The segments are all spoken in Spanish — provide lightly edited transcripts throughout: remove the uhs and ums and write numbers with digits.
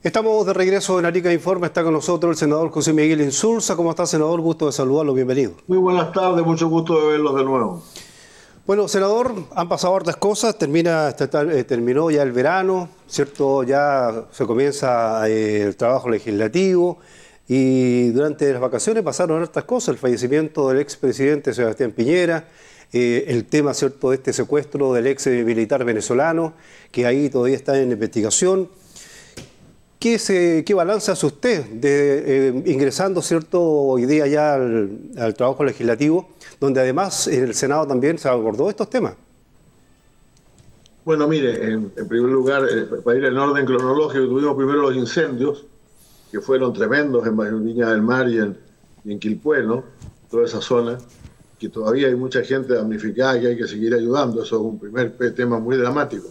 Estamos de regreso en Arica Informa. Está con nosotros el senador José Miguel Insulza. ¿Cómo está, senador? Gusto de saludarlo. Bienvenido. Muy buenas tardes, mucho gusto de verlos de nuevo. Bueno, senador, han pasado hartas cosas. Terminó ya el verano, ¿cierto? Ya se comienza el trabajo legislativo y durante las vacaciones pasaron hartas cosas. El fallecimiento del expresidente Sebastián Piñera, el tema, ¿cierto?, de este secuestro del ex militar venezolano, que ahí todavía está en investigación. ¿Qué balance hace usted de ingresando, cierto, hoy día ya al trabajo legislativo, donde además en el Senado también se abordó estos temas? Bueno, mire, en primer lugar, para ir en orden cronológico, tuvimos primero los incendios, que fueron tremendos en Viña del Mar y en Quilpué, ¿no? Toda esa zona, que todavía hay mucha gente damnificada que hay que seguir ayudando. Eso es un primer tema muy dramático.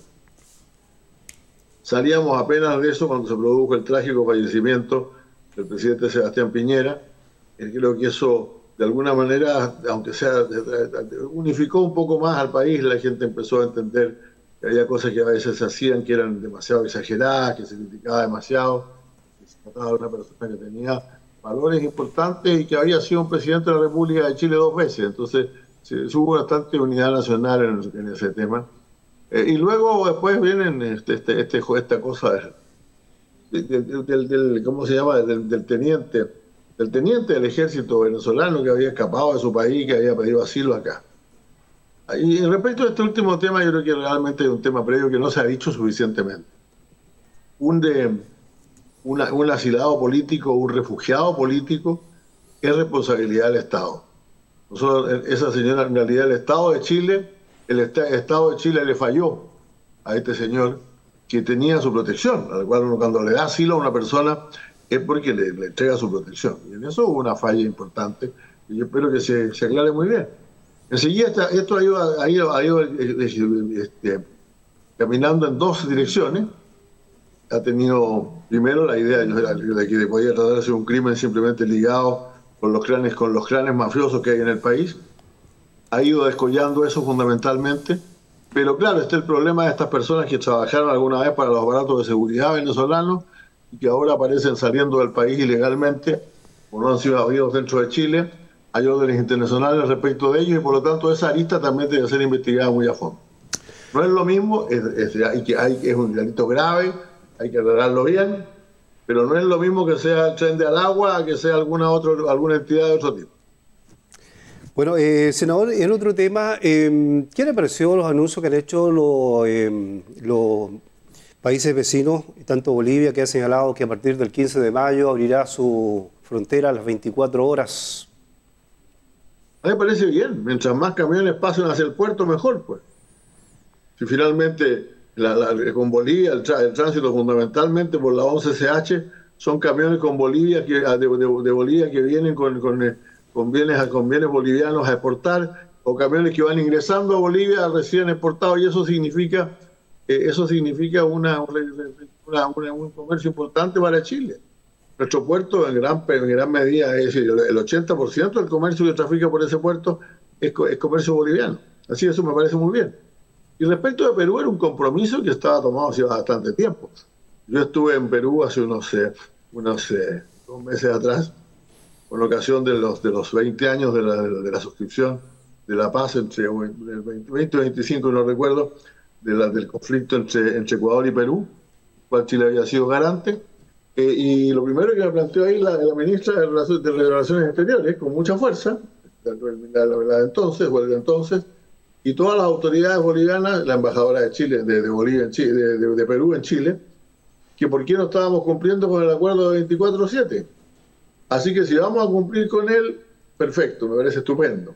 Salíamos apenas de eso cuando se produjo el trágico fallecimiento del presidente Sebastián Piñera. Creo que eso, de alguna manera, aunque sea, unificó un poco más al país. La gente empezó a entender que había cosas que a veces se hacían que eran demasiado exageradas, que se criticaba demasiado, que se trataba de una persona que tenía valores importantes y que había sido un presidente de la República de Chile 2 veces. Entonces, hubo bastante unidad nacional en ese tema. Y luego después vienen esta cosa del ¿cómo se llama? Del teniente del ejército venezolano que había escapado de su país, que había pedido asilo acá. Y respecto a este último tema, yo creo que realmente es un tema previo que no se ha dicho suficientemente. Un asilado político, un refugiado político, es responsabilidad del Estado. Esa señora, en realidad, el Estado de Chile le falló a este señor que tenía su protección, al cual uno cuando le da asilo a una persona es porque le entrega su protección. Y en eso hubo una falla importante y yo espero que se aclare muy bien. Enseguida esto ha ido caminando en dos direcciones. Ha tenido primero la idea de que podía tratarse de un crimen simplemente ligado con los clanes mafiosos que hay en el país. Ha ido descollando eso fundamentalmente, pero claro, está el problema de estas personas que trabajaron alguna vez para los aparatos de seguridad venezolanos y que ahora aparecen saliendo del país ilegalmente o no han sido habidos dentro de Chile. Hay órdenes internacionales respecto de ellos y por lo tanto esa arista también debe ser investigada muy a fondo. No es lo mismo, es un delito grave, hay que aclararlo bien, pero no es lo mismo que sea el Tren de Aragua que sea alguna entidad de otro tipo. Bueno, senador, en otro tema, ¿qué le pareció los anuncios que han hecho los países vecinos, tanto Bolivia, que ha señalado que a partir del 15 de mayo abrirá su frontera a las 24 horas? A mí me parece bien. Mientras más camiones pasen hacia el puerto, mejor, pues. Si finalmente con Bolivia el tránsito fundamentalmente por la 11CH son camiones con Bolivia de Bolivia que vienen con bienes bolivianos a exportar, o camiones que van ingresando a Bolivia recién exportados, y eso significa un comercio importante para Chile. Nuestro puerto en gran medida, es decir, el 80% del comercio que trafica por ese puerto es comercio boliviano. Así eso me parece muy bien. Y respecto de Perú, era un compromiso que estaba tomado hace bastante tiempo. Yo estuve en Perú hace unos 2 meses atrás, con ocasión de los 20 años de la suscripción de la paz entre el 20 y 25, no recuerdo, del conflicto entre Ecuador y Perú, cual Chile había sido garante. Y lo primero que me planteó ahí la ministra de Relaciones Exteriores, con mucha fuerza, la de entonces, o el de entonces, y todas las autoridades bolivianas, la embajadora de Chile, de Bolivia en Chile, de Perú en Chile, que por qué no estábamos cumpliendo con el acuerdo de 24/7. Así que si vamos a cumplir con él, perfecto, me parece estupendo.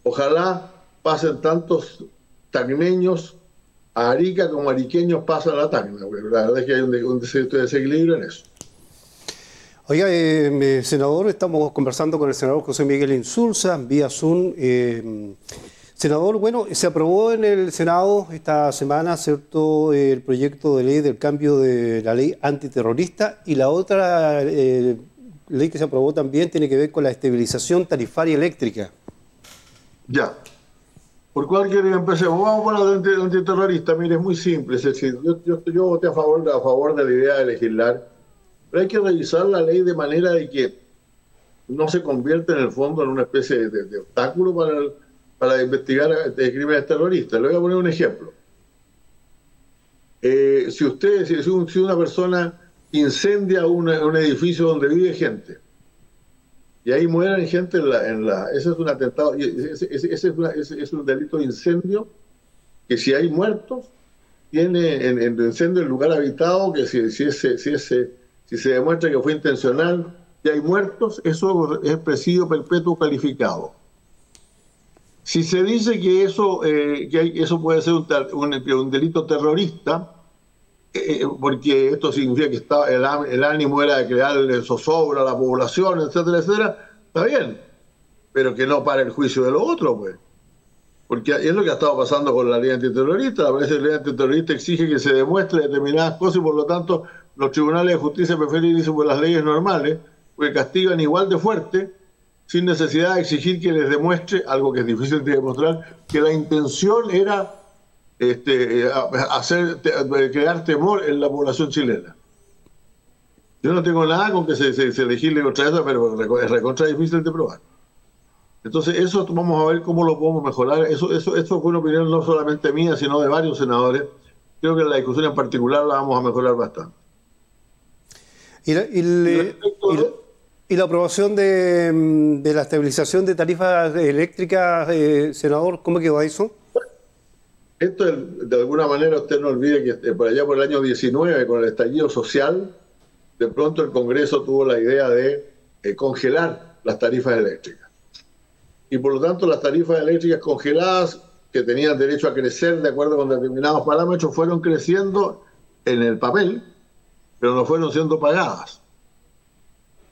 Ojalá pasen tantos tacneños a Arica como ariqueños pasan a Tacna. La verdad es que hay un desequilibrio en eso. Oiga, senador, estamos conversando con el senador José Miguel Insulza, vía Zoom. Senador, bueno, se aprobó en el Senado esta semana, ¿cierto?, el proyecto de ley del cambio de la ley antiterrorista, y la otra ley que se aprobó también tiene que ver con la estabilización tarifaria eléctrica. Ya. ¿Por cuál quiere que empecemos? Vamos por la antiterrorista. Mire, es muy simple. Es decir, yo voté a favor de la idea de legislar Pero hay que revisar la ley de manera de que no se convierta en el fondo en una especie de obstáculo para investigar crímenes terroristas. Le voy a poner un ejemplo. Si una persona incendia un edificio donde vive gente y ahí mueren gente ese es un atentado, es un delito de incendio que si hay muertos tiene en incendio en lugar habitado, que si se demuestra que fue intencional y hay muertos, eso es presidio perpetuo calificado. Si se dice que eso puede ser un delito terrorista, porque esto significa que el ánimo era de crearle zozobra a la población, etcétera, etcétera, está bien, pero que no para el juicio de los otros, pues. Porque es lo que ha estado pasando con la ley antiterrorista. La ley antiterrorista exige que se demuestre determinadas cosas y por lo tanto los tribunales de justicia prefieren irse por las leyes normales, porque castigan igual de fuerte, sin necesidad de exigir que les demuestre, algo que es difícil de demostrar, que la intención era crear temor en la población chilena. Yo no tengo nada con que se legisle contra eso, pero es recontra difícil de probar. Entonces, eso vamos a ver cómo lo podemos mejorar. Eso fue una opinión no solamente mía, sino de varios senadores. Creo que en la discusión en particular la vamos a mejorar bastante. ¿Y la aprobación de la estabilización de tarifas eléctricas, senador, cómo quedó eso? Esto, de alguna manera, usted no olvide que por allá por el año 19, con el estallido social, de pronto el Congreso tuvo la idea de congelar las tarifas eléctricas. Y por lo tanto las tarifas eléctricas congeladas, que tenían derecho a crecer de acuerdo con determinados parámetros, fueron creciendo en el papel, pero no fueron siendo pagadas.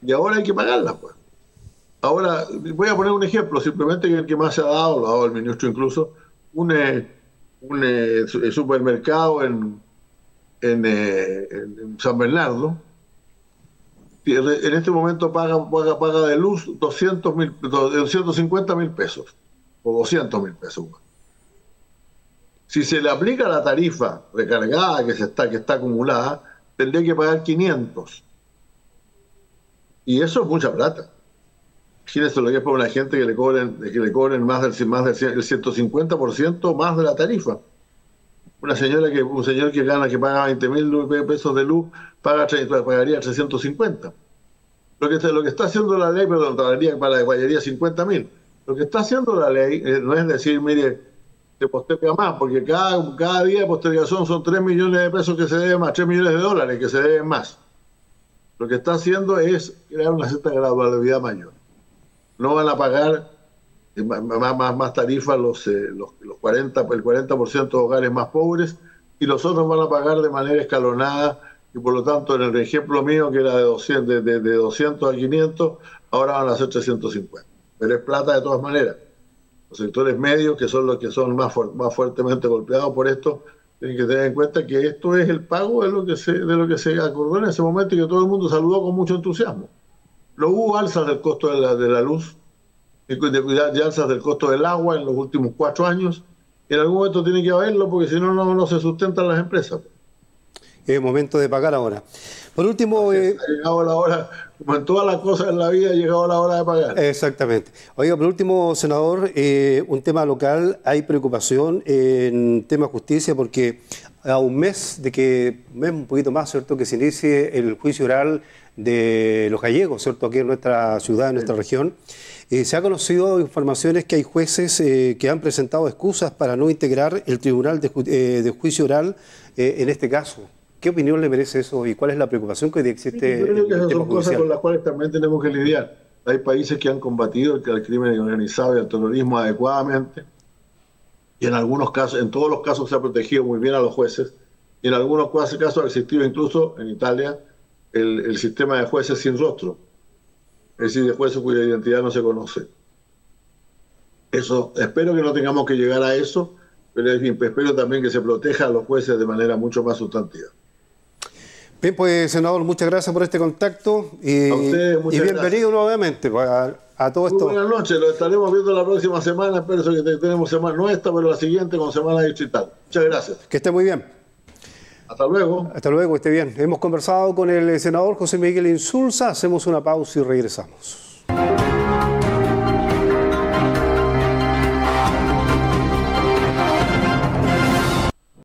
Y ahora hay que pagarlas, pues. Ahora, voy a poner un ejemplo, simplemente que el que más se ha dado, lo ha dado el ministro incluso, un supermercado en San Bernardo, en este momento paga de luz 250.000 pesos, o 200.000 pesos. Si se le aplica la tarifa recargada que está acumulada, tendría que pagar 500. Y eso es mucha plata. Imagínense lo que es para una gente que le cobren más del 150% más de la tarifa. Un señor que paga 20.000 pesos de luz pagaría 350. Lo que está haciendo la ley, pagaría 50.000. Lo que está haciendo la ley no es decir, mire, se posterga más, porque cada día de postergación son 3 millones de pesos que se deben más, 3 millones de dólares que se deben más. Lo que está haciendo es crear una cierta gradualidad mayor. No van a pagar más tarifas el 40% de hogares más pobres, y los otros van a pagar de manera escalonada, y por lo tanto en el ejemplo mío, que era de 200 a 500, ahora van a ser 350. Pero es plata de todas maneras. Los sectores medios, que son los que son más fuertemente golpeados por esto, tienen que tener en cuenta que esto es el pago de lo que se acordó en ese momento y que todo el mundo saludó con mucho entusiasmo. No hubo alzas del costo de la luz, y alzas del costo del agua en los últimos 4 años. En algún momento tiene que haberlo, porque si no, no se sustentan las empresas. Es momento de pagar ahora. Por último... ha llegado la hora, como en todas las cosas en la vida, ha llegado la hora de pagar. Exactamente. Oiga, por último, senador, un tema local, hay preocupación en tema justicia, porque a un mes un poquito más, ¿cierto?, que se inicie el juicio oral de los gallegos, ¿cierto?, aquí en nuestra ciudad, en nuestra región. Se ha conocido informaciones que hay jueces que han presentado excusas para no integrar el tribunal de juicio oral en este caso. ¿Qué opinión le merece eso y cuál es la preocupación que hoy existe? Yo creo que esas son cosas con las cuales también tenemos que lidiar. Hay países que han combatido el crimen organizado y el terrorismo adecuadamente, y en algunos casos, en todos los casos se ha protegido muy bien a los jueces, y en algunos casos ha existido incluso en Italia el sistema de jueces sin rostro, es decir, de jueces cuya identidad no se conoce. Eso, espero que no tengamos que llegar a eso, pero espero también que se proteja a los jueces de manera mucho más sustantiva. Bien, pues, senador, muchas gracias por este contacto y bienvenido nuevamente a todo esto. Buenas noches, lo estaremos viendo la próxima semana. Espero que tenemos semana, no esta, pero la siguiente con Semana Distrital. Muchas gracias. Que esté muy bien. Hasta luego. Hasta luego, esté bien. Hemos conversado con el senador José Miguel Insulza. Hacemos una pausa y regresamos.